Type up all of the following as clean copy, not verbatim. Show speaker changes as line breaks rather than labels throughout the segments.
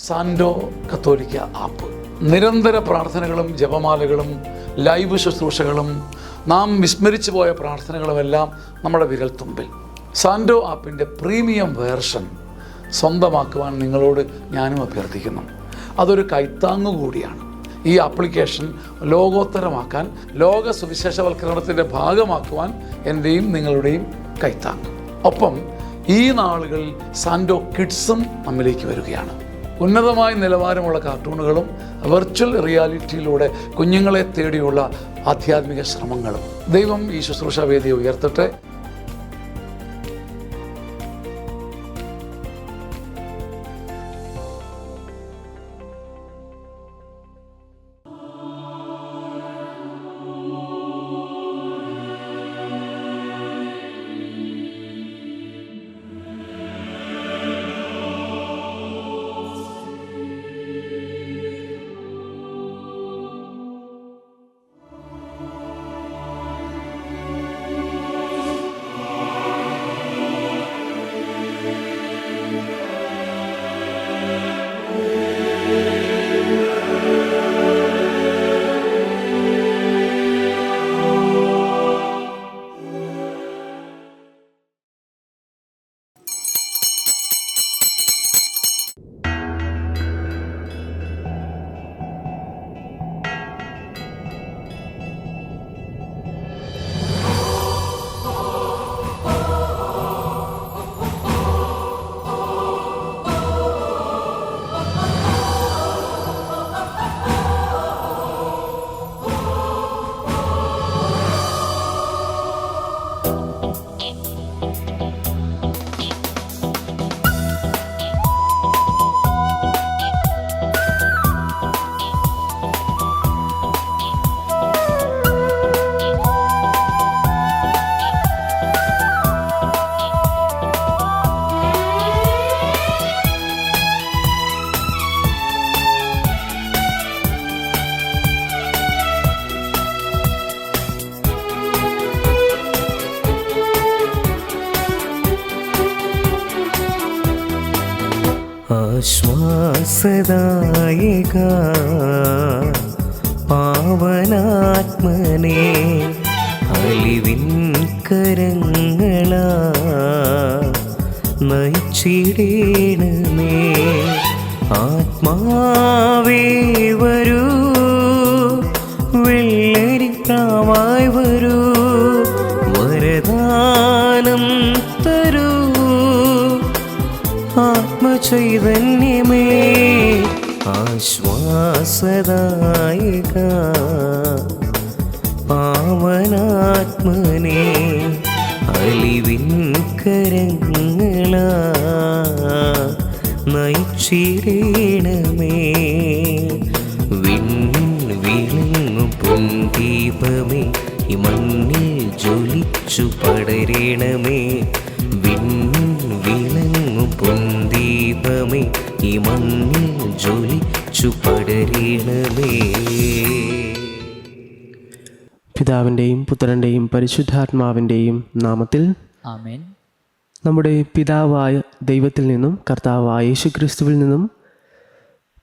സാൻഡോ കത്തോലിക്ക ആപ്പ് നിരന്തര പ്രാർത്ഥനകളും ജപമാലകളും ലൈവ് ശുശ്രൂഷകളും നാം വിസ്മരിച്ചു പോയ പ്രാർത്ഥനകളുമെല്ലാം നമ്മുടെ വിരൽത്തുമ്പിൽ. സാൻഡോ ആപ്പിൻ്റെ പ്രീമിയം വേർഷൻ സ്വന്തമാക്കുവാൻ നിങ്ങളോട് ഞാനും അഭ്യർത്ഥിക്കുന്നു. അതൊരു കൈത്താങ്ങു കൂടിയാണ്. ഈ ആപ്ലിക്കേഷൻ ലോകോത്തരമാക്കാൻ, ലോക സുവിശേഷവൽക്കരണത്തിൻ്റെ ഭാഗമാക്കുവാൻ എൻ്റെയും നിങ്ങളുടെയും കൈത്താങ്ങ്. ഒപ്പം ഈ നാളുകളിൽ സാൻഡോ കിഡ്സും നമ്മിലേക്ക് വരികയാണ്. ഉന്നതമായ നിലവാരമുള്ള കാർട്ടൂണുകളും വെർച്വൽ റിയാലിറ്റിയിലൂടെ കുഞ്ഞുങ്ങളെ തേടിയുള്ള ആധ്യാത്മിക ശ്രമങ്ങളും. ദൈവം ഈ ശുശ്രൂഷ വേദിയെ ഉയർത്തട്ടെ.
ആശ്വാസദായക പാവനാത്മനേ, അലിവിൻ കരങ്ങളാ നയിച്ചിടേണമേ. ആത്മാവേ വരൂ, വെള്ളരിപ്രാവായി വരൂ, വരദാനം തരൂ. ആത്മചൈതന്യമേ ആശ്വാസദായക പാവനാത്മനേ, അലിവിൻ കരങ്ങളാ നയിച്ചിടേണമേ. വിളങ്ങു പൊൻദീപമേ, ഈ മണ്ണിൽ ജ്വലിച്ചു പടരണമേ. വിളങ്ങു പൊൻദീപമേ, ഈ മണ്ണിൽ ജ്വലിച്ചു പടരണമേ.
പിതാവിൻ്റെയും പുത്രൻ്റെയും പരിശുദ്ധാത്മാവിൻ്റെയും നാമത്തിൽ
ആമേൻ.
നമ്മുടെ പിതാവായ ദൈവത്തിൽ നിന്നും കർത്താവായ യേശുക്രിസ്തുവിൽ നിന്നും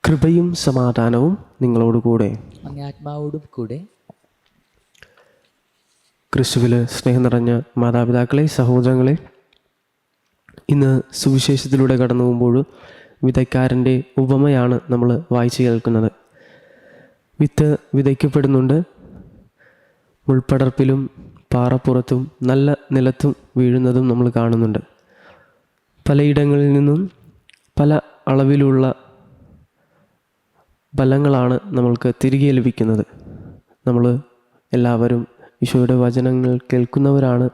കൃപയും സമാധാനവും നിങ്ങളോടുകൂടെ.
അങ്ങേ ആത്മാവോടും കൂടെ.
ക്രിസ്തുവിൽ സ്നേഹം നിറഞ്ഞ മാതാപിതാക്കളെ, സഹോദരങ്ങളെ, ഇന്ന് സുവിശേഷത്തിലൂടെ കടന്നു പോകുമ്പോൾ വിതയ്ക്കാരൻ്റെ ഉപമയാണ് നമ്മൾ വായിച്ചു കേൾക്കുന്നത്. വിത്ത് വിതയ്ക്കപ്പെടുന്നുണ്ട്. മുൾപ്പടർപ്പിലും പാറപ്പുറത്തും നല്ല നിലത്തും വീഴുന്നതും നമ്മൾ കാണുന്നുണ്ട്. പലയിടങ്ങളിൽ നിന്നും പല അളവിലുള്ള ഫലങ്ങളാണ് നമ്മൾക്ക് തിരികെ ലഭിക്കുന്നത്. നമ്മൾ എല്ലാവരും ഈശോയുടെ വചനങ്ങൾ കേൾക്കുന്നവരാണ്,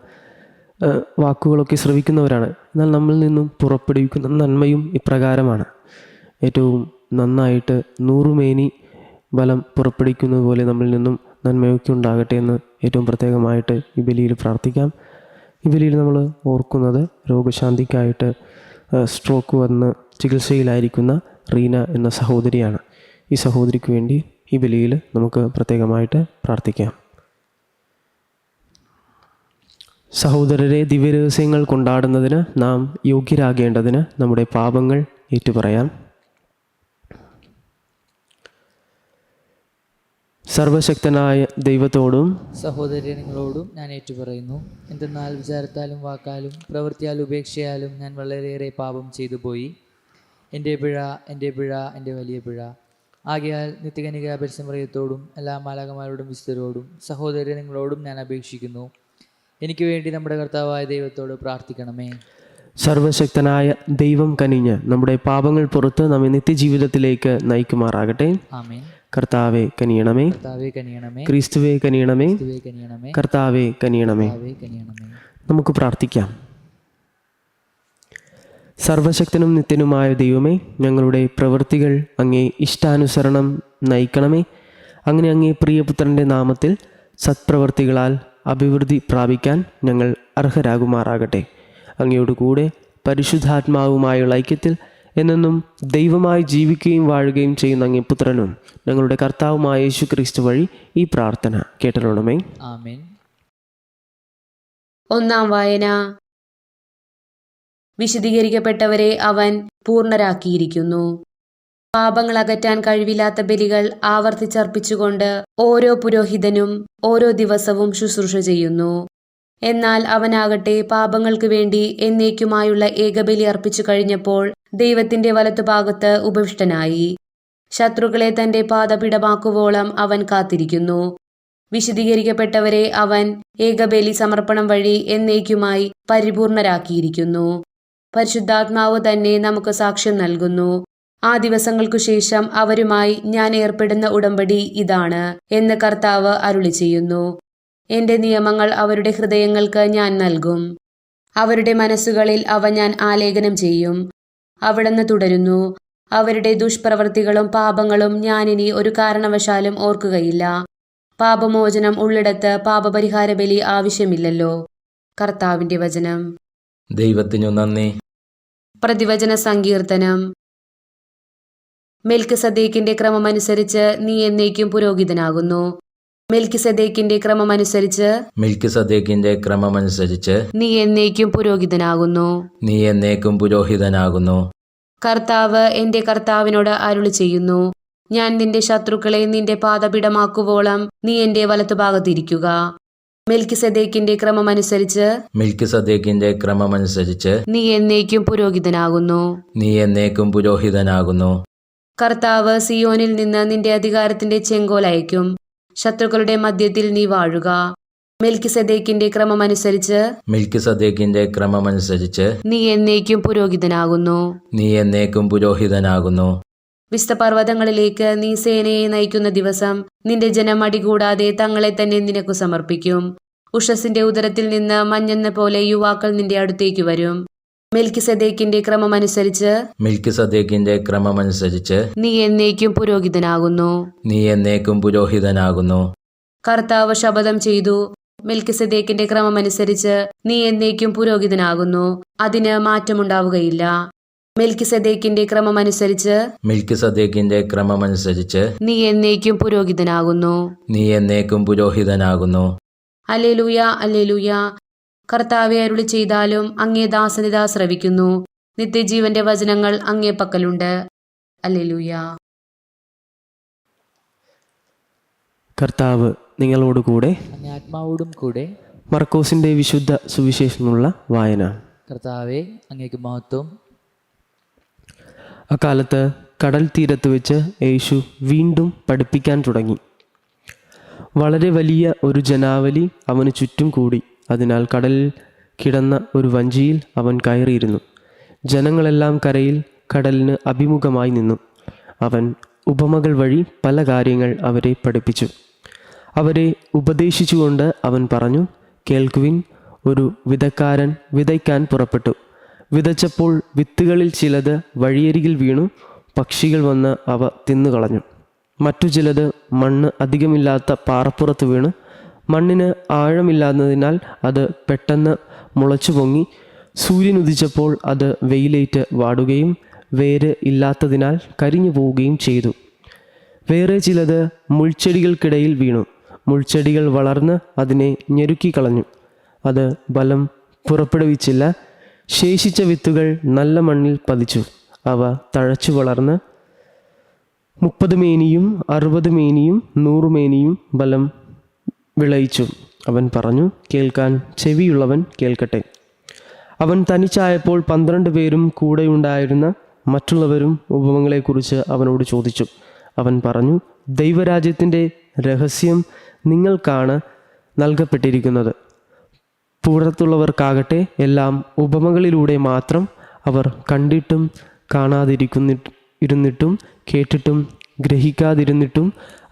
വാക്കുകളൊക്കെ ശ്രവിക്കുന്നവരാണ്. എന്നാൽ നമ്മളിൽ നിന്നും പുറപ്പെടുവിക്കുന്ന നന്മയും ഇപ്രകാരമാണ്. ഏറ്റവും നന്നായിട്ട് 100 മേനി ഫലം പുറപ്പെടുവിക്കുന്നത് പോലെ നമ്മളിൽ നിന്നും നന്മയൊക്കെ ഉണ്ടാകട്ടെ എന്ന് ഏറ്റവും പ്രത്യേകമായിട്ട് ഈ ബലിയിൽ പ്രാർത്ഥിക്കാം. ഈ ബലിയിൽ നമ്മൾ ഓർക്കുന്നത് രോഗശാന്തിക്കായിട്ട് സ്ട്രോക്ക് വന്ന് ചികിത്സയിലായിരിക്കുന്ന റീന എന്ന സഹോദരിയാണ്. ഈ സഹോദരിക്ക് വേണ്ടി ഈ ബലിയിൽ നമുക്ക് പ്രത്യേകമായിട്ട് പ്രാർത്ഥിക്കാം. സഹോദരരെ, ദിവ്യരഹസ്യങ്ങൾ കൊണ്ടാടുന്നതിന് നാം യോഗ്യരാകേണ്ടതിന് നമ്മുടെ പാപങ്ങൾ ഏറ്റുപറയാം. സർവശക്തനായ ദൈവത്തോടും
സഹോദരരെ നിങ്ങളോടും ഞാൻ ഏറ്റുപറയുന്നു. എന്തെന്നാൽ വിചാരത്താലും വാക്കാലും പ്രവൃത്തിയാലും ഉപേക്ഷയാലും ഞാൻ വളരെയേറെ പാപം ചെയ്തു പോയി. എൻ്റെ പിഴ, എൻ്റെ പിഴ, എൻ്റെ വലിയ പിഴ. ആകയാൽ നിത്യകന്യകാ പരിസമറിയത്തോടും എല്ലാ മാലാഖമാരോടും വിശുദ്ധരോടും സഹോദരരെ നിങ്ങളോടും ഞാൻ അപേക്ഷിക്കുന്നു, എനിക്ക് വേണ്ടി നമ്മുടെ കർത്താവായ ദൈവത്തോട് പ്രാർത്ഥിക്കണമേ.
സർവശക്തനായ ദൈവം കനിഞ്ഞ് നമ്മുടെ പാപങ്ങൾ പുറത്ത് നമ്മെ നിത്യജീവിതത്തിലേക്ക് നയിക്കുമാറാകട്ടെ.
ആമേൻ.
കർത്താവെ കനിയണമേ.
കർത്താവേ കനിയണമേ.
ക്രിസ്തുവേ കനിയണമേ.
ക്രിസ്തുവേ കനിയണമേ.
കർത്താവെ കനിയണമേ.
കർത്താവേ കനിയണമേ.
നമുക്ക് പ്രാർത്ഥിക്കാം. സർവശക്തനും നിത്യനുമായ ദൈവമേ, ഞങ്ങളുടെ പ്രവൃത്തികൾ അങ്ങേ ഇഷ്ടാനുസരണം നയിക്കണമേ. അങ്ങനെ അങ്ങേ പ്രിയപുത്രൻ്റെ നാമത്തിൽ സത്പ്രവൃത്തികളാൽ അഭിവൃദ്ധി പ്രാപിക്കാൻ ഞങ്ങൾ അർഹരാകുമാറാകട്ടെ. അങ്ങയോട് കൂടെ പരിശുദ്ധാത്മാവുമായുള്ള ഐക്യത്തിൽ എന്നെന്നും ദൈവമായി ജീവിക്കുകയും വാഴുകയും ചെയ്യുന്ന അങ്ങേ പുത്രനും ഞങ്ങളുടെ കർത്താവുമായ യേശു ക്രിസ്തു വഴി ഈ പ്രാർത്ഥന കേട്ടരുളണമേ.
ആമേൻ.
ഒന്നാം വായന. വിശദീകരിക്കപ്പെട്ടവരെ അവൻ പൂർണ്ണരാക്കിയിരിക്കുന്നു. പാപങ്ങൾ അകറ്റാൻ കഴിവില്ലാത്ത ബലികൾ ആവർത്തിച്ചർപ്പിച്ചുകൊണ്ട് ഓരോ പുരോഹിതനും ഓരോ ദിവസവും ശുശ്രൂഷ ചെയ്യുന്നു. എന്നാൽ അവനാകട്ടെ പാപങ്ങൾക്ക് വേണ്ടി എന്നേക്കുമായുള്ള ഏകബലി അർപ്പിച്ചു കഴിഞ്ഞപ്പോൾ ദൈവത്തിന്റെ വലത്തുഭാഗത്ത് ഉപവിഷ്ടനായി. ശത്രുക്കളെ തന്റെ പാദപിടമാക്കുവോളം അവൻ കാത്തിരിക്കുന്നു. വിശദീകരിക്കപ്പെട്ടവരെ അവൻ ഏകബലി സമർപ്പണം വഴി എന്നേക്കുമായി പരിപൂർണരാക്കിയിരിക്കുന്നു. പരിശുദ്ധാത്മാവ് തന്നെ നമുക്ക് സാക്ഷ്യം നൽകുന്നു. ആ ദിവസങ്ങൾക്കു ശേഷം അവരുമായി ഞാൻ ഏർപ്പെടുന്ന ഉടമ്പടി ഇതാണ് എന്ന് കർത്താവ് അരുളി ചെയ്യുന്നു. എന്റെ നിയമങ്ങൾ അവരുടെ ഹൃദയങ്ങൾക്ക് ഞാൻ നൽകും, അവരുടെ മനസ്സുകളിൽ അവ ഞാൻ ആലേഖനം ചെയ്യും. അവിടുന്ന് തുടരുന്നു, അവരുടെ ദുഷ്പ്രവൃത്തികളും പാപങ്ങളും ഞാനിനി ഒരു കാരണവശാലും ഓർക്കുകയില്ല. പാപമോചനം ഉള്ളിടത്ത് പാപപരിഹാര ബലി ആവശ്യമില്ലല്ലോ. കർത്താവിന്റെ വചനം.
ദൈവത്തിനു നന്ദി.
പ്രതിവചന സങ്കീർത്തനം. മെൽക്കിസദേക്കിന്റെ ക്രമമനുസരിച്ച് നീ എന്നേക്കും പുരോഹിതനാകുന്നു. മെൽക്കിസദേക്കിന്റെ ക്രമമനുസരിച്ച്
മെൽക്കിസദേക്കിന്റെ ക്രമമനുസരിച്ച്
നീ എന്നേക്കും പുരോഹിതനാകുന്നു.
നീ എന്നേക്കും പുരോഹിതനാകുന്നു.
കർത്താവ് എന്റെ കർത്താവിനോട് അരുളി ചെയ്യുന്നു, ഞാൻ നിന്റെ ശത്രുക്കളെ നിന്റെ പാദപിടമാക്കുവോളം നീ എന്റെ വലത്തുഭാഗത്തിരിക്കുക. മെൽക്കിസദേക്കിന്റെ ക്രമമനുസരിച്ച്
മെൽക്കിസദേക്കിന്റെ ക്രമമനുസരിച്ച്
നീ എന്നേക്കും പുരോഹിതനാകുന്നു.
നീ എന്നേക്കും പുരോഹിതനാകുന്നു.
കർത്താവ് സിയോനിൽ നിന്ന് നിന്റെ അധികാരത്തിന്റെ ചെങ്കോൽ അയക്കും. ശത്രുക്കളുടെ മധ്യത്തിൽ നീ വാഴുക. മെൽക്കിസദേക്കിന്റെ ക്രമമനുസരിച്ച്
മെൽക്കിസദേക്കിന്റെ ക്രമമനുസരിച്ച്
നീ എന്നേക്കും പുരോഹിതനാകുന്നു.
നീ എന്നേക്കും പുരോഹിതനാകുന്നു.
വിസ്തപർവ്വതങ്ങളിലേക്ക് നീ സേനയെ നയിക്കുന്ന ദിവസം നിന്റെ ജനം അടികൂടാതെ തങ്ങളെ തന്നെ നിനക്കു സമർപ്പിക്കും. ഉഷസിന്റെ ഉദരത്തിൽ നിന്ന് മഞ്ഞെന്ന പോലെ യുവാക്കൾ നിന്റെ അടുത്തേക്ക് വരും. മെൽക്കിസദേക്കിന്റെ ക്രമമനുസരിച്ച്
മെൽക്കിസദേക്കിന്റെ ക്രമമനുസരിച്ച്
നീ എന്നേക്കും പുരോഹിതനാകുന്നു.
നീ എന്നേക്കും പുരോഹിതനാകുന്നു.
കർത്താവ് ശപഥം ചെയ്തു, മെൽക്കിസദേക്കിന്റെ ക്രമമനുസരിച്ച് നീ എന്നേക്കും പുരോഹിതനാകുന്നു, അതിന് മാറ്റമുണ്ടാവുകയില്ല. മെൽക്കിസദേക്കിന്റെ ക്രമമനുസരിച്ച്
മെൽക്കിസദേക്കിന്റെ ക്രമമനുസരിച്ച്
നീ എന്നേക്കും പുരോഹിതനാകുന്നു.
നീ എന്നേക്കും പുരോഹിതനാകുന്നു.
Alleluia, alleluia. കർത്താവെ അരുളി ചെയ്താലും അങ്ങേ ദാസനിതാ ശ്രവിക്കുന്നു. നിത്യജീവന്റെ വചനങ്ങൾ അങ്ങേ പക്കലുണ്ട്. അല്ലേലൂയ.
കർത്താവ് നിങ്ങളോട് കൂടെ.
അങ്ങേ ആത്മാവോടും കൂടെ.
മർക്കോസിന്റെ വിശുദ്ധ സുവിശേഷമുള്ള വായന.
കർത്താവെ അങ്ങേക്ക് മഹത്വം.
അക്കാലത്ത് കടൽ തീരത്ത് വെച്ച് യേശു വീണ്ടും പഠിപ്പിക്കാൻ തുടങ്ങി. വളരെ വലിയ ഒരു ജനാവലി അവന് ചുറ്റും കൂടി. അതിനാൽ കടലിൽ കിടന്ന ഒരു വഞ്ചിയിൽ അവൻ കയറിയിരുന്നു. ജനങ്ങളെല്ലാം കരയിൽ കടലിന് അഭിമുഖമായി നിന്നു. അവൻ ഉപമകൾ വഴി പല കാര്യങ്ങൾ അവരെ പഠിപ്പിച്ചു. അവരെ ഉപദേശിച്ചുകൊണ്ട് അവൻ പറഞ്ഞു, കേൾക്കുവിൻ, ഒരു വിതക്കാരൻ വിതയ്ക്കാൻ പുറപ്പെട്ടു. വിതച്ചപ്പോൾ വിത്തുകളിൽ ചിലത് വഴിയരികിൽ വീണു. പക്ഷികൾ വന്ന് അവ തിന്നുകളഞ്ഞു. മറ്റു ചിലത് മണ്ണ് അധികമില്ലാത്ത പാറപ്പുറത്ത് വീണു. മണ്ണിന് ആഴമില്ലാത്തതിനാൽ അത് പെട്ടെന്ന് മുളച്ചു പൊങ്ങി. സൂര്യൻ ഉദിച്ചപ്പോൾ അത് വെയിലേറ്റ് വാടുകയും വേര് ഇല്ലാത്തതിനാൽ കരിഞ്ഞു പോവുകയും ചെയ്തു. വേറെ ചിലത് മുൾച്ചെടികൾക്കിടയിൽ വീണു. മുൾച്ചെടികൾ വളർന്ന് അതിനെ ഞെരുക്കിക്കളഞ്ഞു. അത് ഫലം പുറപ്പെടുവിച്ചില്ല. ശേഷിച്ച വിത്തുകൾ നല്ല മണ്ണിൽ പതിച്ചു. അവ തഴച്ചു വളർന്ന് 30 മേനിയും 60 മേനിയും 100 മേനിയും ബലം വിളയിച്ചു. അവൻ പറഞ്ഞു, കേൾക്കാൻ ചെവിയുള്ളവൻ കേൾക്കട്ടെ. അവൻ തനിച്ചായപ്പോൾ 12 പേരും കൂടെയുണ്ടായിരുന്ന മറ്റുള്ളവരും ഉപമകളെക്കുറിച്ച് അവനോട് ചോദിച്ചു. അവൻ പറഞ്ഞു, ദൈവരാജ്യത്തിൻ്റെ രഹസ്യം നിങ്ങൾക്കാണ് നൽകപ്പെട്ടിരിക്കുന്നത്. പുറത്തുള്ളവർക്കാകട്ടെ എല്ലാം ഉപമകളിലൂടെ മാത്രം. അവർ കണ്ടിട്ടും ഇരുന്നിട്ടും കേട്ടിട്ടും ഗ്രഹിക്കാതിരുന്നിട്ടും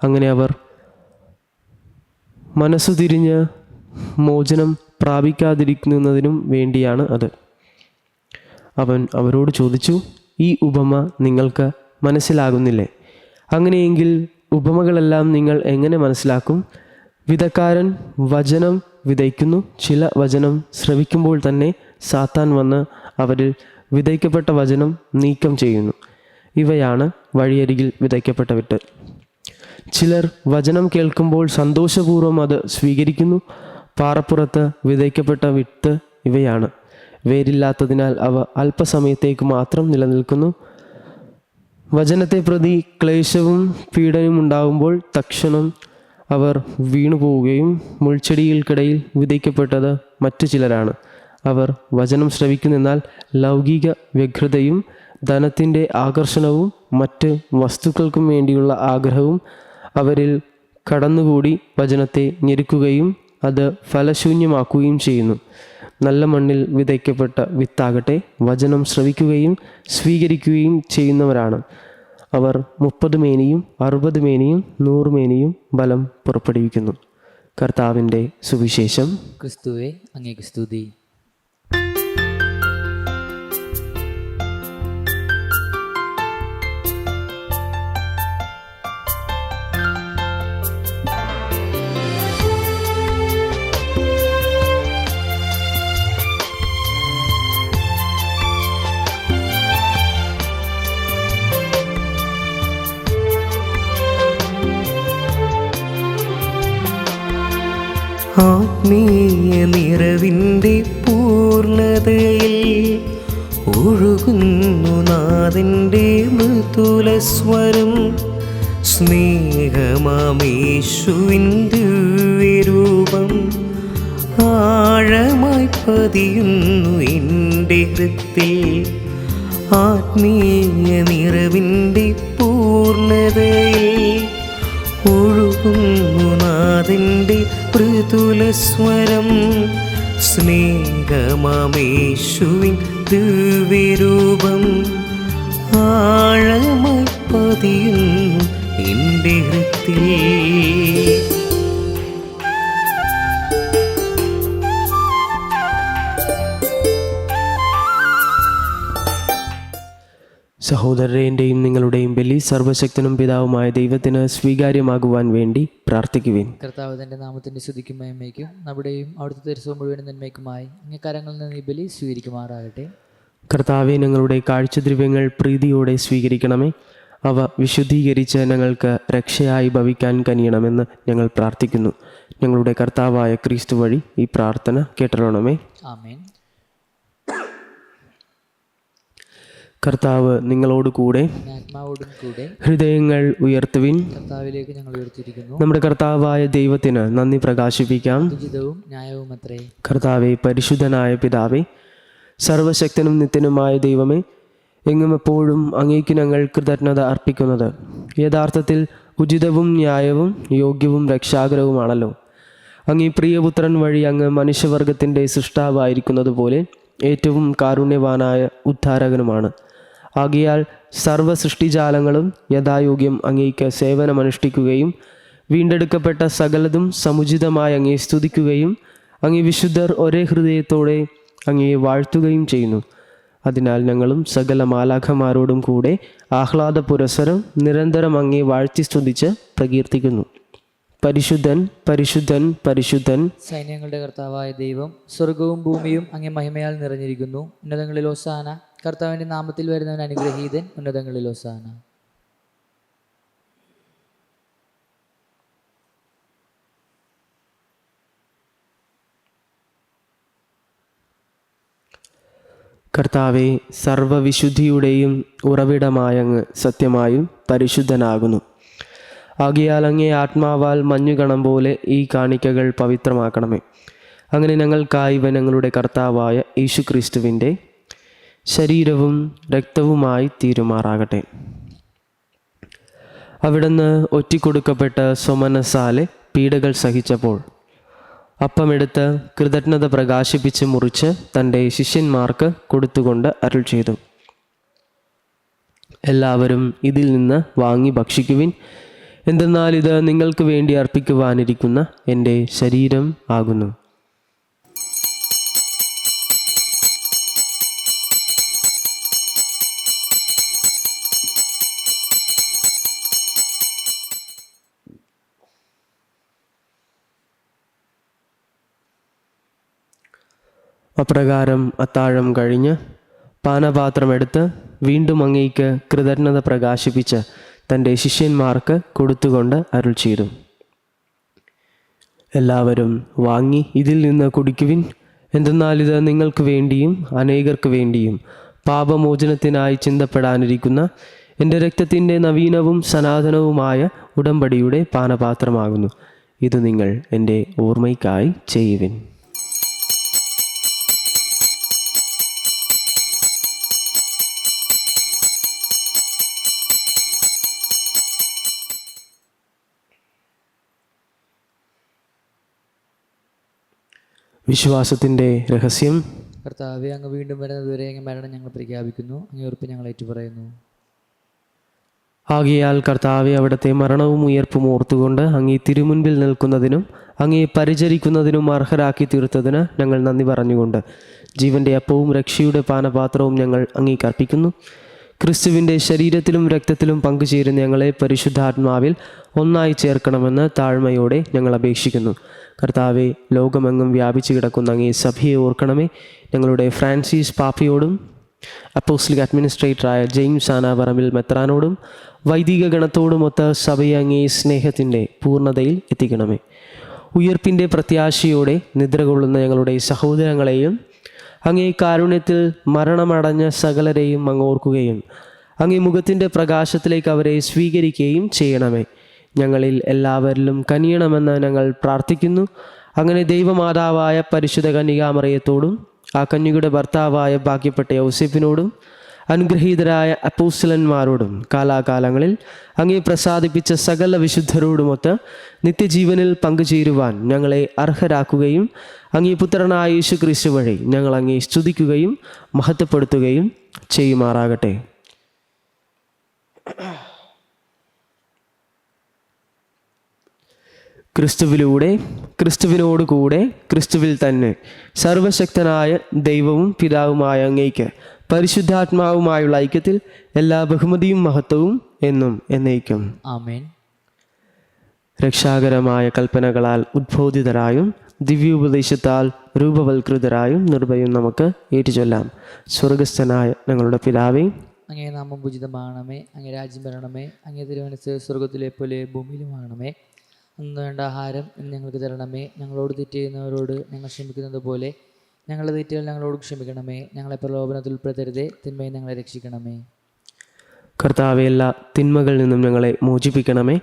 അങ്ങനെ അവർ മനസ്സു തിരിഞ്ഞ് മോചനം പ്രാപിക്കാതിരിക്കുന്നതിനും വേണ്ടിയാണ് അത്. അവൻ അവരോട് ചോദിച്ചു, ഈ ഉപമ നിങ്ങൾക്ക് മനസ്സിലാകുന്നില്ലേ? അങ്ങനെയെങ്കിൽ ഉപമകളെല്ലാം നിങ്ങൾ എങ്ങനെ മനസ്സിലാക്കും? വിതക്കാരൻ വചനം വിതയ്ക്കുന്നു. ചില വചനം ശ്രവിക്കുമ്പോൾ തന്നെ സാത്താൻ വന്ന് അവരിൽ വിതയ്ക്കപ്പെട്ട വചനം നീക്കം ചെയ്യുന്നു. ഇവയാണ് വഴിയരികിൽ വിതയ്ക്കപ്പെട്ട വിത്ത്. ചിലർ വചനം കേൾക്കുമ്പോൾ സന്തോഷപൂർവ്വം അത് സ്വീകരിക്കുന്നു. പാറപ്പുറത്ത് വിതയ്ക്കപ്പെട്ട വിത്ത് ഇവയാണ്. വേരില്ലാത്തതിനാൽ അവ അല്പസമയത്തേക്ക് മാത്രം നിലനിൽക്കുന്നു. വചനത്തെ പ്രതി ക്ലേശവും പീഡനവും ഉണ്ടാകുമ്പോൾ തക്ഷണം അവർ വീണുപോവുകയും മുൾച്ചെടികൾക്കിടയിൽ വിതയ്ക്കപ്പെട്ടത് മറ്റു ചിലരാണ്. അവർ വചനം ശ്രവിക്കുന്നെന്നാൽ ലൗകിക വ്യഗ്രതയും ധനത്തിൻ്റെ ആകർഷണവും മറ്റ് വസ്തുക്കൾക്കും വേണ്ടിയുള്ള ആഗ്രഹവും അവരിൽ കടന്നുകൂടി വചനത്തെ ഞെരുക്കുകയും അത് ഫലശൂന്യമാക്കുകയും ചെയ്യുന്നു. നല്ല മണ്ണിൽ വിതയ്ക്കപ്പെട്ട വിത്താകട്ടെ വചനം ശ്രവിക്കുകയും സ്വീകരിക്കുകയും ചെയ്യുന്നവരാണ്. അവർ 30 മേനിയും 60 മേനിയും 100 മേനിയും ബലം പുറപ്പെടുവിക്കുന്നു. കർത്താവിൻ്റെ സുവിശേഷം.
ക്രിസ്തുവേ, അങ്ങേക്ക് സ്തുതി.
ആത്മീയ നിറവിൻ്റെ പൂർണ്ണതയിൽ ഒഴുകുന്നു നാഥൻ്റെ മൃദുലസ്വരം. സ്നേഹമാമേശുവിൻ ദിവ്യരൂപം ആഴമായി പതിയുന്നു എൻ്റെ ഹൃത്തിൽ. ആത്മീയ നിറവിൻ്റെ പൂർണ്ണതയിൽ ഒഴുകുന്നു നാഥൻ്റെ മൃദുലസ്വരം. സ്നേഹമാമേശുവിൻ ദിവ്യരൂപം ആഴമായി പതിയുന്നു എൻ്റെ ഹൃത്തിൽ.
സഹോദരരെ, എൻ്റെയും നിങ്ങളുടെയും ബലി സർവശക്തനും പിതാവുമായ ദൈവത്തിന് സ്വീകാര്യമാകുവാൻ വേണ്ടി പ്രാർത്ഥിക്കുവിൻ.
കർത്താവ് തൻ്റെ നാമത്തിൻ്റെ സ്തുതിക്കും മഹിമയ്ക്കും നമ്മുടെയും അവിടുത്തെ ദിവസവും മുഴുവൻ നന്മയ്ക്കുമായി അങ്ങേ കരങ്ങളിൽ നിന്ന് ഈ ബലി സ്വീകരിക്കുമാറാകട്ടെ.
കർത്താവെ, ഞങ്ങളുടെ കാഴ്ചദ്രവ്യങ്ങൾ പ്രീതിയോടെ സ്വീകരിക്കണമേ. അവ വിശുദ്ധീകരിച്ച് ഞങ്ങൾക്ക് രക്ഷയായി ഭവിക്കാൻ കനിയണമെന്ന് ഞങ്ങൾ പ്രാർത്ഥിക്കുന്നു. ഞങ്ങളുടെ കർത്താവായ ക്രിസ്തു വഴി ഈ പ്രാർത്ഥന കേട്ടണമേ.
ആമേൻ.
കർത്താവ് നിങ്ങളോട് കൂടെ,
ആത്മാവോടും കൂടെ.
ഹൃദയങ്ങൾ ഉയർത്തുവിൻ.
കർത്താവിലേക്ക് ഞങ്ങൾ ഉയർത്തിയിരിക്കുന്നു.
നമ്മുടെ കർത്താവായ ദൈവത്തിന് നന്ദി പ്രകാശിപ്പിക്കാം.
ഉചിതവും ന്യായവും അത്രേ.
കർത്താവെ, പരിശുദ്ധനായ പിതാവേ, സർവശക്തനും നിത്യനുമായ ദൈവമേ, എങ്ങും എപ്പോഴും അങ്ങേക്ക് ഞങ്ങൾ കൃതജ്ഞത അർപ്പിക്കുന്നത് യഥാർത്ഥത്തിൽ ഉചിതവും ന്യായവും യോഗ്യവും രക്ഷാകരവുമാണല്ലോ. അങ്ങ് പ്രിയപുത്രൻ വഴി അങ്ങ് മനുഷ്യവർഗത്തിൻ്റെ സൃഷ്ടാവായിരിക്കുന്നത് പോലെ ഏറ്റവും കാരുണ്യവാനായ ഉദ്ധാരകനുമാണ്. ആകയാൽ സർവ്വ സൃഷ്ടിജാലങ്ങളും യഥായോഗ്യം അങ്ങേക്ക് സേവനമനുഷ്ഠിക്കുകയും വീണ്ടെടുക്കപ്പെട്ട സകലതും സമുചിതമായി അങ്ങേ സ്തുതിക്കുകയും അങ്ങേ വിശുദ്ധർ ഒരേ ഹൃദയത്തോടെ അങ്ങേ വാഴ്ത്തുകയും ചെയ്യുന്നു. അതിനാൽ ഞങ്ങളും സകല മാലാഖമാരോടും കൂടെ ആഹ്ലാദ പുരസ്സരം നിരന്തരം അങ്ങേ വാഴ്ത്തി സ്തുതിച്ച് പ്രകീർത്തിക്കുന്നു. പരിശുദ്ധൻ, പരിശുദ്ധൻ, പരിശുദ്ധൻ,
സൈന്യങ്ങളുടെ കർത്താവായ ദൈവം, സ്വർഗവും ഭൂമിയും അങ്ങേ മഹിമയാൽ നിറഞ്ഞിരിക്കുന്നു. ഉന്നതങ്ങളിൽ ഹോസാന. കർത്താവിൻ്റെ നാമത്തിൽ വരുന്നവൻ അനുഗ്രഹീതൻ. ഉന്നതങ്ങളിൽ ഹോസാന.
കർത്താവെ, സർവവിശുദ്ധിയുടെയും ഉറവിടമായങ്ങ് സത്യമായും പരിശുദ്ധനാകുന്നു. ആകയാൽ അങ്ങേ ആത്മാവാൽ മഞ്ഞുകണം പോലെ ഈ കാണിക്കകൾ പവിത്രമാക്കണമേ. അങ്ങനെ ഞങ്ങൾക്കായി ഞങ്ങളുടെ കർത്താവായ യേശുക്രിസ്തുവിൻ്റെ ശരീരവും രക്തവുമായി തീരുമാറാകട്ടെ. അവിടുന്ന് ഒറ്റിക്കൊടുക്കപ്പെട്ട സ്വമനസാലെ പീഡകൾ സഹിച്ചപ്പോൾ അപ്പമെടുത്ത് കൃതജ്ഞത പ്രകാശിപ്പിച്ച് മുറിച്ച് തൻ്റെ ശിഷ്യന്മാർക്ക് കൊടുത്തുകൊണ്ട് അരുൾ ചെയ്തു: എല്ലാവരും ഇതിൽ നിന്ന് വാങ്ങി ഭക്ഷിക്കുവിൻ. എന്തെന്നാൽ ഇത് നിങ്ങൾക്ക് വേണ്ടി അർപ്പിക്കുവാനിരിക്കുന്ന എൻ്റെ ശരീരം ആകുന്നു. അപ്രകാരം അത്താഴം കഴിഞ്ഞ് പാനപാത്രമെടുത്ത് വീണ്ടും അങ്ങേക്ക് കൃതജ്ഞത പ്രകാശിപ്പിച്ച് തൻ്റെ ശിഷ്യന്മാർക്ക് കൊടുത്തുകൊണ്ട് അരുൾ ചെയ്തു: എല്ലാവരും വാങ്ങി ഇതിൽ നിന്ന് കുടിക്കുവിൻ. എന്തെന്നാൽ ഇത് നിങ്ങൾക്ക് വേണ്ടിയും അനേകർക്ക് വേണ്ടിയും പാപമോചനത്തിനായി ചിന്തപ്പെടാനിരിക്കുന്ന എൻ്റെ രക്തത്തിൻ്റെ നവീനവും സനാതനവുമായ ഉടമ്പടിയുടെ പാനപാത്രമാകുന്നു. ഇത് നിങ്ങൾ എൻ്റെ ഓർമ്മയ്ക്കായി ചെയ്യുവിൻ. വിശ്വാസത്തിൻ്റെ രഹസ്യം.
കർത്താവെ, അങ്ങ് വീണ്ടും വരുന്നതുവരെ അങ്ങ് മരണം ഞങ്ങൾ പ്രഖ്യാപിക്കുന്നു. അങ്ങേ ഉറപ്പ് ഞങ്ങൾ ഏറ്റുപറയുന്നു.
ആകയാൽ കർത്താവെ, അവിടുത്തെ മരണവും ഉയർപ്പും ഓർത്തുകൊണ്ട് അങ്ങേ തിരുമുൻപിൽ നിൽക്കുന്നതിനും അങ്ങേ പരിചരിക്കുന്നതിനും അർഹരാക്കി തീർത്തതിന് ഞങ്ങൾ നന്ദി പറഞ്ഞുകൊണ്ട് ജീവൻ്റെ അപ്പവും രക്ഷയുടെ പാനപാത്രവും ഞങ്ങൾ അങ്ങേക്ക് അർപ്പിക്കുന്നു. ക്രിസ്തുവിൻ്റെ ശരീരത്തിലും രക്തത്തിലും പങ്കുചേരുന്ന ഞങ്ങളെ പരിശുദ്ധാത്മാവിൽ ഒന്നായി ചേർക്കണമെന്ന് താഴ്മയോടെ ഞങ്ങൾ അപേക്ഷിക്കുന്നു. കർത്താവെ, ലോകമെങ്ങും വ്യാപിച്ചു കിടക്കുന്ന അങ്ങേ സഭയെ ഓർക്കണമേ. ഞങ്ങളുടെ ഫ്രാൻസിസ് പാപ്പയോടും അപ്പോസ്തലിക് അഡ്മിനിസ്ട്രേറ്ററായ ജെയിംസ് ആനാപറമ്പിൽ മെത്രാനോടും വൈദിക ഗണത്തോടുമൊത്ത് സഭയെ അങ്ങേ സ്നേഹത്തിൻ്റെ പൂർണ്ണതയിൽ എത്തിക്കണമേ. ഉയർപ്പിൻ്റെ പ്രത്യാശയോടെ നിദ്ര കൊള്ളുന്ന ഞങ്ങളുടെ സഹോദരങ്ങളെയും അങ്ങേ കാരുണ്യത്തിൽ മരണമടഞ്ഞ സകലരെയും അങ്ങ് ഓർക്കുകയും അങ്ങേ മുഖത്തിൻ്റെ പ്രകാശത്തിലേക്ക് അവരെ സ്വീകരിക്കുകയും ചെയ്യണമേ. ഞങ്ങളിൽ എല്ലാവരിലും കനിയണമെന്ന് ഞങ്ങൾ പ്രാർത്ഥിക്കുന്നു. അങ്ങനെ ദൈവമാതാവായ പരിശുദ്ധ കന്യകാമറിയത്തോടും ആ കന്യകയുടെ ഭർത്താവായ ഭാഗ്യപ്പെട്ട യൗസേപ്പിനോടും അനുഗ്രഹീതരായ അപ്പോസ്തലന്മാരോടും കാലാകാലങ്ങളിൽ അങ്ങേ പ്രസാദിപ്പിച്ച സകല വിശുദ്ധരോടുമൊത്ത് നിത്യജീവനിൽ പങ്കുചേരുവാൻ ഞങ്ങളെ അർഹരാക്കുകയും അങ്ങേ പുത്രനായ യേശുക്രിസ്തു വഴി ഞങ്ങൾ അങ്ങേ സ്തുതിക്കുകയും മഹത്വപ്പെടുത്തുകയും ചെയ്യുമാറാകട്ടെ. ക്രിസ്തുവിലൂടെ, ക്രിസ്തുവിനോടുകൂടെ, ക്രിസ്തുവിൽ തന്നെ സർവശക്തനായ ദൈവവും പിതാവുമായ അങ്ങേക്ക് പരിശുദ്ധാത്മാവുമായുള്ള ഐക്യത്തിൽ എല്ലാ ബഹുമതിയും മഹത്വവും എന്നും എന്നേക്കും
ആമേൻ.
രക്ഷാകരമായ കൽപ്പനകളാൽ ഉദ്ബോധിതരായും ദിവ്യോപദേശത്താൽ രൂപവൽകൃതരായും നിർഭയം നമുക്ക് ഏറ്റുചൊല്ലാം. സ്വർഗസ്ഥനായ ഞങ്ങളുടെ പിതാവേ,
അങ്ങേ നാമം പൂജിതമാകണമേ. അങ്ങേ രാജ്യം വരണമേ. അങ്ങേ തിരുമനസ്സ് സ്വർഗത്തിലെ പോലെ ഭൂമിയിലുമാകണമേ. അന്ന് വേണ്ട ആഹാരം ഇന്ന് ഞങ്ങൾക്ക് തരണമേ. ഞങ്ങളോട് തെറ്റ് ചെയ്യുന്നവരോട് ഞങ്ങൾ ക്ഷമിക്കുന്നത് പോലെ ഞങ്ങളുടെ തെറ്റുകൾ ഞങ്ങളോട് ക്ഷമിക്കണമേ. ഞങ്ങളെ പ്രലോഭനത്തിൽ ഉൾപ്പെടുത്തരുതേ, തിന്മയെ ഞങ്ങളെ രക്ഷിക്കണമേ.
കർത്താവെ, എല്ലാ തിന്മകളിൽ നിന്നും ഞങ്ങളെ മോചിപ്പിക്കണമേ.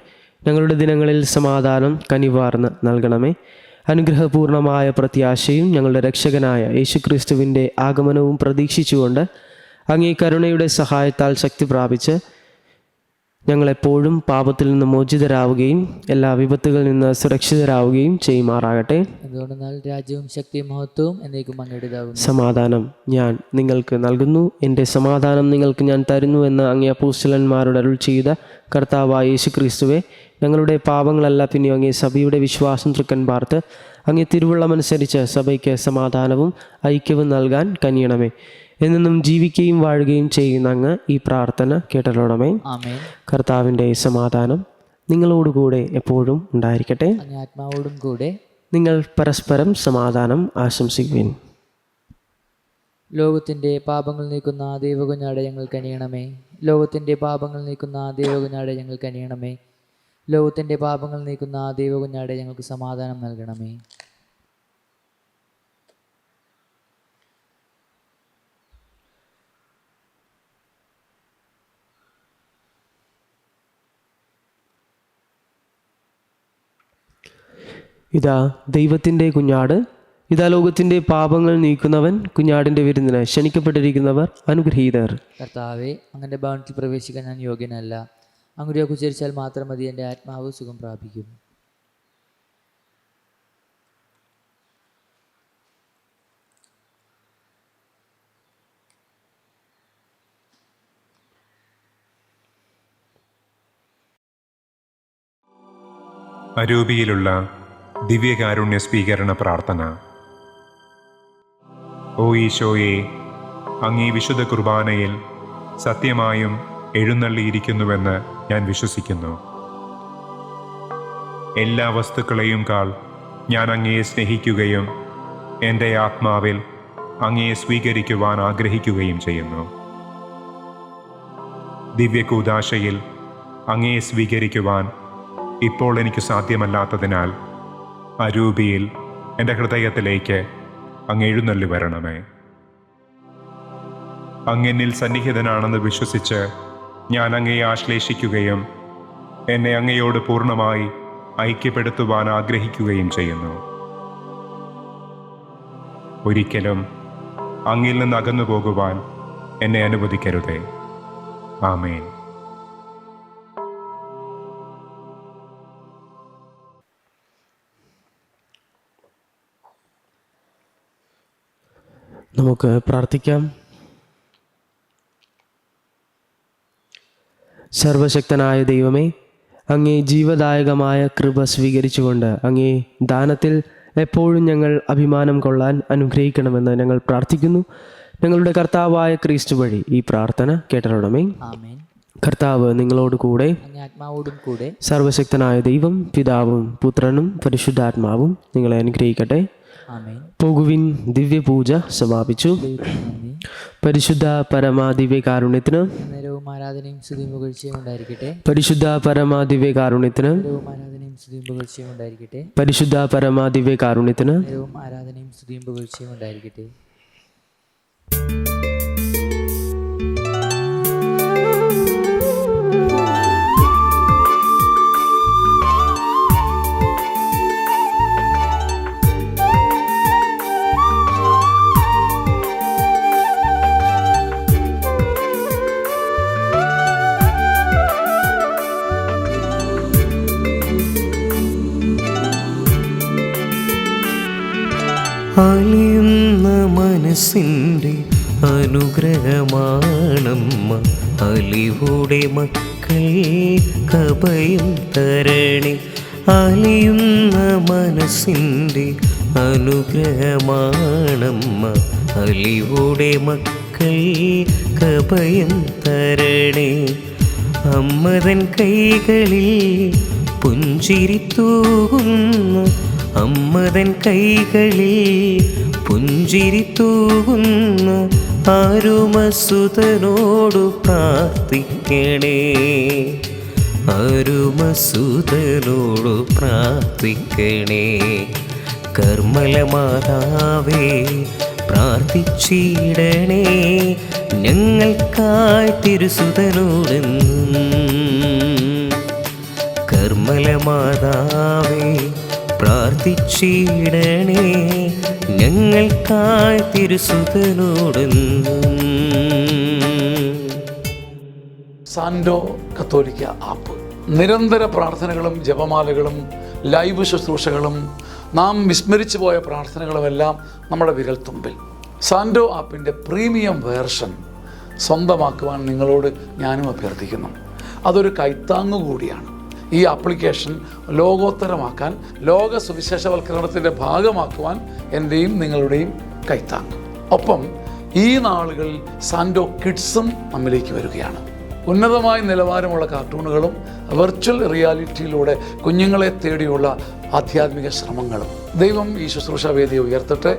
ഞങ്ങളുടെ ദിനങ്ങളിൽ സമാധാനം കനിവാർന്ന് നൽകണമേ. അനുഗ്രഹപൂർണമായ പ്രത്യാശയും ഞങ്ങളുടെ രക്ഷകനായ യേശുക്രിസ്തുവിൻ്റെ ആഗമനവും പ്രതീക്ഷിച്ചുകൊണ്ട് അങ്ങേ കരുണയുടെ സഹായത്താൽ ശക്തി പ്രാപിച്ച് ഞങ്ങളെപ്പോഴും പാപത്തിൽ നിന്ന് മോചിതരാവുകയും എല്ലാ വിപത്തുകളിൽ നിന്ന് സുരക്ഷിതരാവുകയും ചെയ്യുമാറാകട്ടെ.
എന്തുകൊണ്ടെന്നാൽ രാജ്യവും ശക്തിയും മഹത്വവും എന്നേക്കും അങ്ങയുടേതാകുന്നു.
സമാധാനം ഞാൻ നിങ്ങൾക്ക് നൽകുന്നു, എൻ്റെ സമാധാനം നിങ്ങൾക്ക് ഞാൻ തരുന്നു എന്ന് അങ്ങേ അപ്പോസ്തലന്മാരോട് അരുൾ ചെയ്ത കർത്താവായ യേശുക്രിസ്തുവേ, ഞങ്ങളുടെ പാപങ്ങളല്ല പിന്നെയോ അങ്ങേ സഭയുടെ വിശ്വാസം തൃക്കൻ പാർത്ത് അങ്ങേ തിരുവുള്ളമനുസരിച്ച് സഭയ്ക്ക് സമാധാനവും ഐക്യവും നൽകാൻ കനിയണമേ. എന്നും ജീവിക്കുകയും വാഴുകയും ചെയ്യുന്ന അങ്ങ് ഈ പ്രാർത്ഥന കേട്ടലോണമേ.
ആമേൻ.
കർത്താവിൻ്റെ സമാധാനം നിങ്ങളോടുകൂടെ എപ്പോഴും ഉണ്ടായിരിക്കട്ടെ.
അങ്ങേ ആത്മാവോടും കൂടെ.
നിങ്ങൾ പരസ്പരം സമാധാനം ആശംസിക്കുവിൻ.
ലോകത്തിൻ്റെ പാപങ്ങൾ നീക്കുന്ന ദൈവകുഞ്ഞാടെ ഞങ്ങൾ കനിയണമേ. ലോകത്തിൻ്റെ പാപങ്ങൾ നീക്കുന്ന ദൈവകുഞ്ഞാടെ ഞങ്ങൾ കനിയണമേ. ലോകത്തിൻ്റെ പാപങ്ങൾ നീക്കുന്ന ദൈവകുഞ്ഞാടെ ഞങ്ങൾക്ക് സമാധാനം നൽകണമേ.
ഇതാ ദൈവത്തിൻ്റെ കുഞ്ഞാട്, ഇതാ ലോകത്തിൻ്റെ പാപങ്ങൾ നീക്കുന്നവൻ. കുഞ്ഞാടിൻ്റെ വിരുന്നിന് ക്ഷണിക്കപ്പെട്ടിരിക്കുന്നവർ അനുഗ്രഹീതർ.
കർത്താവെ, അങ്ങൻ്റെ ഭവനത്തിൽ പ്രവേശിക്കാൻ ഞാൻ യോഗ്യനല്ല. അങ്ങയുടെ ഉച്ചരിച്ചാൽ മാത്രം മതി, എൻ്റെ ആത്മാവ് സുഖം പ്രാപിക്കും.
അരൂപിയിലുള്ള ദിവ്യകാരുണ്യ സ്വീകരണ പ്രാർത്ഥന. ഓ ഈശോയെ, അങ്ങീ വിശുദ്ധ കുർബാനയിൽ സത്യമായും എഴുന്നള്ളിയിരിക്കുന്നുവെന്ന് ഞാൻ വിശ്വസിക്കുന്നു. എല്ലാ വസ്തുക്കളെയും കാൾ ഞാൻ അങ്ങയെ സ്നേഹിക്കുകയും എൻ്റെ ആത്മാവിൽ അങ്ങയെ സ്വീകരിക്കുവാൻ ആഗ്രഹിക്കുകയും ചെയ്യുന്നു. ദിവ്യകൂദാശയിൽ അങ്ങയെ സ്വീകരിക്കുവാൻ ഇപ്പോൾ എനിക്ക് സാധ്യമല്ലാത്തതിനാൽ അരൂപിയിൽ എൻ്റെ ഹൃദയത്തിലേക്ക് അങ്ങ് എഴുന്നള്ളി വരണമേ. അങ്ങെന്നിൽ സന്നിഹിതനാണെന്ന് വിശ്വസിച്ച് ഞാൻ അങ്ങയെ ആശ്ലേഷിക്കുകയും എന്നെ അങ്ങയോട് പൂർണ്ണമായി ഐക്യപ്പെടുത്തുവാൻ ആഗ്രഹിക്കുകയും ചെയ്യുന്നു. ഒരിക്കലും അങ്ങിൽ നിന്ന് അകന്നു പോകുവാൻ എന്നെ അനുവദിക്കരുതേ. ആമേൻ.
നമുക്ക് പ്രാർത്ഥിക്കാം. സർവശക്തനായ ദൈവമേ, അങ്ങേ ജീവദായകമായ കൃപ സ്വീകരിച്ചുകൊണ്ട് അങ്ങേ ദാനത്തിൽ എപ്പോഴും ഞങ്ങൾ അഭിമാനം കൊള്ളാൻ അനുഗ്രഹിക്കണമെന്ന് ഞങ്ങൾ പ്രാർത്ഥിക്കുന്നു. ഞങ്ങളുടെ കർത്താവായ ക്രിസ്തു വഴി ഈ പ്രാർത്ഥന കേട്ടറിയണമേ.
ആമേൻ.
കർത്താവ് നിങ്ങളോട് കൂടെ,
അങ്ങേ ആത്മാവോടും കൂടെ.
സർവശക്തനായ ദൈവം പിതാവും പുത്രനും പരിശുദ്ധാത്മാവും നിങ്ങളെ അനുഗ്രഹിക്കട്ടെ.
ആമേൻ.
പോകുവിൻ, ദിവ്യപൂജ സമാപിച്ചു.
ദൈവത്തിന് നന്ദി.
പരിശുദ്ധ പരമാ ദിവ്യകാരുണ്യത്തിന്
നേരവും ആരാധനയും സ്തുതിയും പുകഴ്ചയും ഉണ്ടായിരിക്കട്ടെ.
പരിശുദ്ധ പരമാ ദിവ്യകാരുണ്യത്തിന്
നേരവും ആരാധനയും സ്തുതിയും പുകഴ്ചയും ഉണ്ടായിരിക്കട്ടെ.
പരിശുദ്ധ പരമാ ദിവ്യകാരുണ്യത്തിന്
നേരവും ആരാധനയും സ്തുതിയും പുകഴ്ചയും ഉണ്ടായിരിക്കട്ടെ.
അലിയുന്ന മനസ്സിൻ്റെ അനുഗ്രഹമാണമ്മ. അലിവുടെ മക്കൾ കഭയം തരണേ. അലിയുന്ന മനസ്സിൻ്റെ അനുഗ്രഹമാണമ്മ. അലിവുടെ മക്കൾ കഭയം തരണേ. അമ്മതൻ കൈകളിൽ പുഞ്ചിരി തൂകുന്ന, അമ്മതൻ കൈകളിൽ പുഞ്ചിരി തൂകുന്ന അരുമസുതനോടു പ്രാർത്ഥിക്കണേ. അരുമസുതനോടു പ്രാർത്ഥിക്കണേ. കർമ്മല മാതാവേ, പ്രാർത്ഥിച്ചിടണേ ഞങ്ങൾക്കായി തിരുസുതനോടെന്നും. കർമ്മല മാതാവേ, പ്രാർത്ഥിച്ചിടണേ ഞങ്ങൾക്കായി തിരുസുതനോടെന്നും.
സാൻഡോ കത്തോലിക്ക ആപ്പ് നിരന്തര പ്രാർത്ഥനകളും ജപമാലകളും ലൈവ് ശുശ്രൂഷകളും നാം വിസ്മരിച്ചു പോയ പ്രാർത്ഥനകളുമെല്ലാം നമ്മുടെ വിരൽത്തുമ്പിൽ. സാൻഡോ ആപ്പിൻ്റെ പ്രീമിയം വേർഷൻ സ്വന്തമാക്കുവാൻ നിങ്ങളോട് ഞാനും അഭ്യർത്ഥിക്കുന്നു. അതൊരു കൈത്താങ്ങു കൂടിയാണ്. ഈ ആപ്ലിക്കേഷൻ ലോകോത്തരമാക്കാൻ, ലോക സുവിശേഷവൽക്കരണത്തിൻ്റെ ഭാഗമാക്കുവാൻ എൻ്റെയും നിങ്ങളുടെയും കൈത്താങ്ങ്. ഒപ്പം ഈ നാളുകളിൽ സാൻഡോ കിഡ്സും നമ്മിലേക്ക് വരികയാണ്. ഉന്നതമായ നിലവാരമുള്ള കാർട്ടൂണുകളും വെർച്വൽ റിയാലിറ്റിയിലൂടെ കുഞ്ഞുങ്ങളെ തേടിയുള്ള ആധ്യാത്മിക ശ്രമങ്ങളും. ദൈവം ഈ ശുശ്രൂഷ വേദിയെ ഉയർത്തട്ടെ.